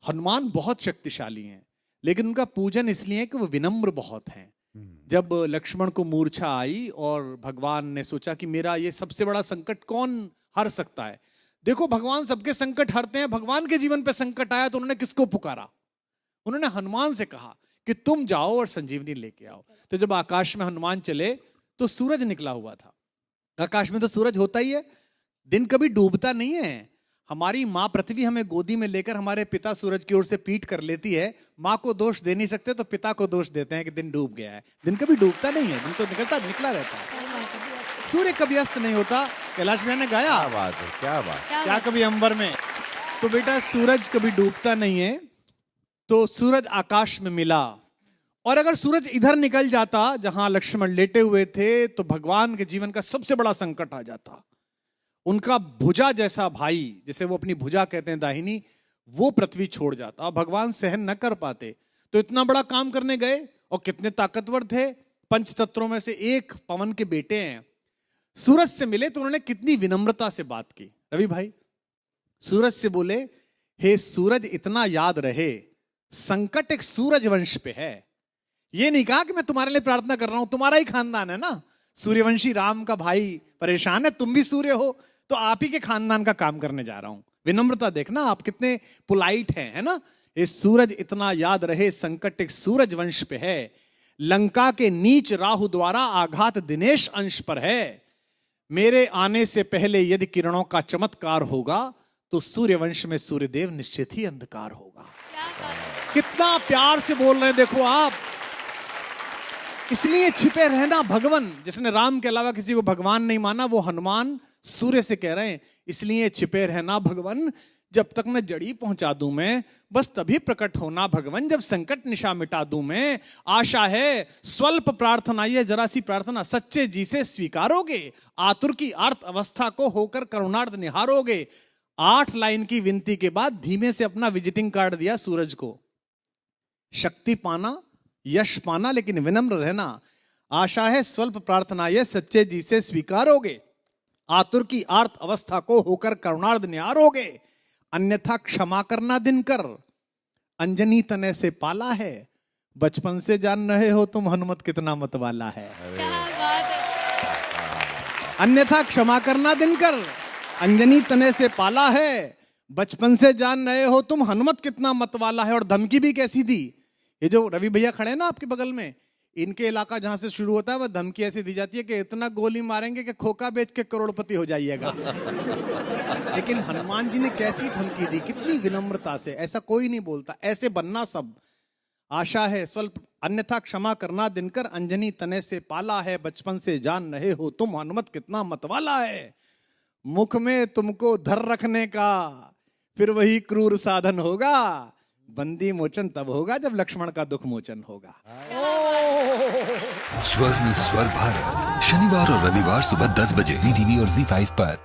हनुमान बहुत शक्तिशाली हैं, लेकिन उनका पूजन इसलिए है कि वो विनम्र बहुत हैं। जब लक्ष्मण को मूर्छा आई और भगवान ने सोचा कि मेरा ये सबसे बड़ा संकट कौन हर सकता है, देखो भगवान सबके संकट हरते हैं, भगवान के जीवन पे संकट आया तो उन्होंने किसको पुकारा? उन्होंने हनुमान से कहा कि तुम जाओ और संजीवनी लेके आओ। तो जब आकाश में हनुमान चले तो सूरज निकला हुआ था। आकाश में तो सूरज होता ही है, दिन कभी डूबता नहीं है। हमारी माँ पृथ्वी हमें गोदी में लेकर हमारे पिता सूरज की ओर से पीठ कर लेती है। माँ को दोष दे नहीं सकते तो पिता को दोष देते हैं कि दिन डूब गया है। दिन कभी डूबता नहीं है, दिन तो निकला रहता है। सूर्य कभी अस्त नहीं होता। कैलाश भैया ने गाया, क्या बात है, क्या बात, क्या कभी अंबर में। तो बेटा सूरज कभी डूबता नहीं है। तो सूरज आकाश में मिला, और अगर सूरज इधर निकल जाता जहां लक्ष्मण लेटे हुए थे तो भगवान के जीवन का सबसे बड़ा संकट आ जाता। उनका भुजा जैसा भाई, जिसे वो अपनी भुजा कहते हैं दाहिनी, वो पृथ्वी छोड़ जाता। भगवान सहन न कर पाते, तो इतना बड़ा काम करने गए, और कितने ताकतवर थे, पंच तत्वों में से एक पवन के बेटे हैं। सूरज से मिले तो उन्होंने कितनी विनम्रता से बात की। रवि भाई सूरज से बोले, हे सूरज इतना याद रहे संकट एक सूरज वंश पे है। ये नहीं कहा कि मैं तुम्हारे लिए प्रार्थना कर रहा हूं, तुम्हारा ही खानदान है ना, सूर्यवंशी राम का भाई परेशान है, तुम भी सूर्य हो तो आप ही के खानदान का काम करने जा रहा हूं। विनम्रता देखना आप कितने पोलाइट हैं, है ना। ये सूरज इतना याद रहे संकट एक सूरज वंश पे है, लंका के नीच राहु द्वारा आघात दिनेश अंश पर है। मेरे आने से पहले यदि किरणों का चमत्कार होगा तो सूर्यवंश में सूर्यदेव निश्चित ही अंधकार होगा। कितना प्यार से बोल रहे हैं देखो आप। इसलिए छिपे रहना भगवान। जिसने राम के अलावा किसी को भगवान नहीं माना वो हनुमान सूर्य से कह रहे हैं, इसलिए छिपे रहना भगवान, जब तक न जड़ी पहुंचा दूं मैं, बस तभी प्रकट होना भगवान, जब संकट निशा मिटा दूं मैं। आशा है स्वल्प प्रार्थना, ये जरा सी प्रार्थना सच्चे जी से स्वीकारोगे, आतुर की आर्त अवस्था को होकर करुणार्थ निहारोगे। 8 लाइन की विनती के बाद धीमे से अपना विजिटिंग कार्ड दिया सूरज को। शक्ति पाना, यश पाना, लेकिन विनम्र रहना। आशा है स्वल्प प्रार्थना ये सच्चे जी से स्वीकारोगे, आतुर की आर्त अवस्था को होकर करुणार्थ निहारोगे। अन्यथा क्षमा करना दिनकर, अंजनी तने से पाला है, बचपन से जान रहे हो तुम हनुमत कितना मतवाला है। अन्यथा क्षमा करना दिनकर, अंजनी तने से पाला है, बचपन से जान रहे हो तुम हनुमत कितना मतवाला है। और धमकी भी कैसी दी। ये जो रवि भैया खड़े हैं ना आपके बगल में, इनके इलाका जहां से शुरू होता है वह धमकी ऐसी दी जाती है कि इतना गोली मारेंगे कि खोखा बेच के करोड़पति हो जाइएगा। लेकिन हनुमान जी ने कैसी धमकी दी, कितनी विनम्रता से। ऐसा कोई नहीं बोलता, ऐसे बनना सब। आशा है स्वल्प, अन्यथा क्षमा करना दिनकर, अंजनी तने से पाला है, बचपन से जान रहे हो तुम हनुमत कितना मतवाला है। मुख में तुमको धर रखने का फिर वही क्रूर साधन होगा, बंदी मोचन तब होगा जब लक्ष्मण का दुख मोचन होगा। स्वर में स्वर भारत, शनिवार और रविवार सुबह 10 बजे, ज़ी टीवी और ज़ी5 पर।